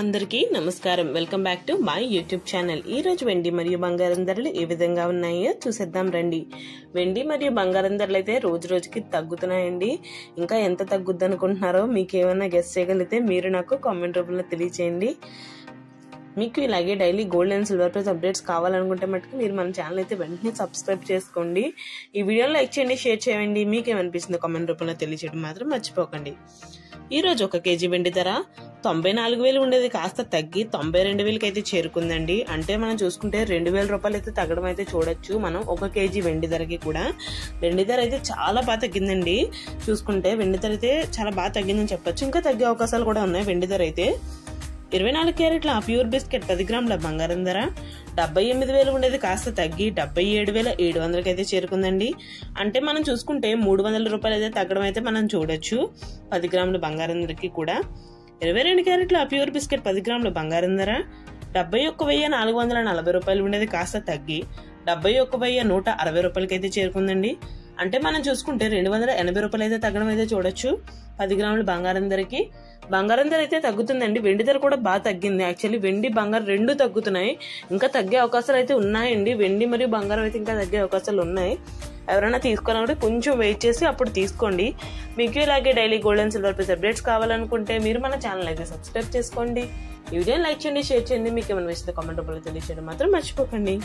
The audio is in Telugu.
అందరికీ నమస్కారం. Welcome back to my YouTube channel. ఈ రోజు వెండి మరియు బంగారం ధరలు ఏ విధంగా ఉన్నాయో చూసేద్దాం రండి. వెండి మరియు బంగారం ధరలు అయితే రోజు రోజుకి తగ్గుతున్నాయండి. ఇంకా ఎంత తగ్గుద్ది అనుకుంటున్నారో మీకు ఏమైనా గెస్ చేయగలిగితే మీరు నాకు కామెంట్ రూపంలో తెలియచేయండి. మీకు ఇలాగే daily gold and silver price updates కావాలనుకుంటే మటుకు మీరు మన ఛానల్ అయితే వెంటనే సబ్స్క్రైబ్ చేసుకోండి. ఈ వీడియోని లైక్ చేయండి, షేర్ చేయండి. మీకు ఏమనిపిస్తుందో కామెంట్ రూపంలో తెలియచేయడం మాత్రం మర్చిపోకండి. ఈ రోజు 1 కేజీ వెండి ధర 94,000 ఉండేది కాస్త తగ్గి 92,000కి అయితే చేరుకుందండి. అంటే మనం చూసుకుంటే 2,000 రూపాయలు అయితే తగ్గడం అయితే చూడొచ్చు. మనం 1 కేజీ వెండి ధరకి కూడా వెండి ధర అయితే చాలా బాగా తగ్గిందండి. చూసుకుంటే వెండి ధర అయితే చాలా బాగా తగ్గిందని చెప్పొచ్చు. ఇంకా తగ్గే అవకాశాలు కూడా ఉన్నాయి. వెండి ధర అయితే 24 క్యారెట్ల ప్యూర్ బిస్కెట్ 10 గ్రాముల బంగారం ధర 78,000 ఉండేది కాస్త తగ్గి 77,700కి అయితే చేరుకుందండి. అంటే మనం చూసుకుంటే 300 రూపాయలు అయితే తగ్గడం అయితే మనం చూడొచ్చు 10 గ్రాముల బంగారం ధరకి కూడా. 22 క్యారెట్ల ప్యూర్ బిస్కెట్ 10 గ్రాముల బంగారం ధర 71,440 రూపాయలు ఉండేది కాస్త తగ్గి 71,160 రూపాయలకి అయితే చేరుకుందండి. అంటే మనం చూసుకుంటే 280 రూపాయలు అయితే తగ్గడం అయితే చూడొచ్చు 10 గ్రాముల బంగారం ధరకి. బంగారం ధర అయితే తగ్గుతుందండి. వెండి ధర కూడా బాగా తగ్గింది. యాక్చువల్లీ వెండి బంగారం రెండు తగ్గుతున్నాయి. ఇంకా తగ్గే అవకాశాలు అయితే ఉన్నాయండి. వెండి మరియు బంగారం అయితే ఇంకా తగ్గే అవకాశాలు ఉన్నాయి. ఎవరైనా తీసుకోవాలంటే కొంచెం వెయిట్ చేసి అప్పుడు తీసుకోండి. మీకు ఇలాగే daily gold and silver price updates కావాలనుకుంటే మీరు మన ఛానల్ అయితే సబ్స్క్రైబ్ చేసుకోండి. ఈ వీడియోని లైక్ చేయండి, షేర్ చేయండి. మీకు ఏమైనా వేస్తే కామెంట్ రూపంలో తెలియచేయడం మాత్రం మర్చిపోకండి.